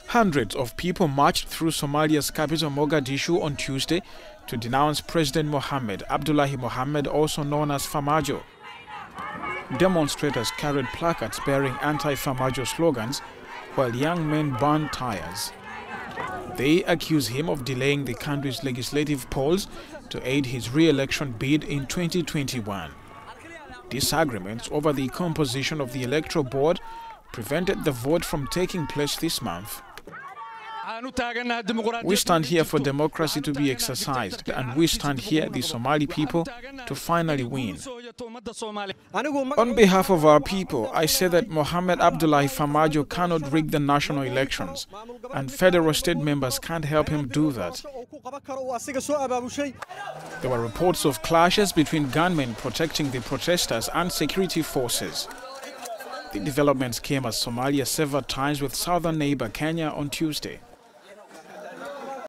Hundreds of people marched through Somalia's capital Mogadishu on Tuesday to denounce President Mohamed Abdullahi Mohamed, also known as Farmaajo. Demonstrators carried placards bearing anti-Farmaajo slogans, while young men burned tires. They accuse him of delaying the country's legislative polls to aid his re-election bid in 2021. Disagreements over the composition of the electoral board prevented the vote from taking place this month. We stand here for democracy to be exercised, and we stand here, the Somali people, to finally win. On behalf of our people, I say that Mohamed Abdullahi Farmaajo cannot rig the national elections, and federal state members can't help him do that. There were reports of clashes between gunmen protecting the protesters and security forces. The developments came as Somalia severed ties with southern neighbor Kenya on Tuesday.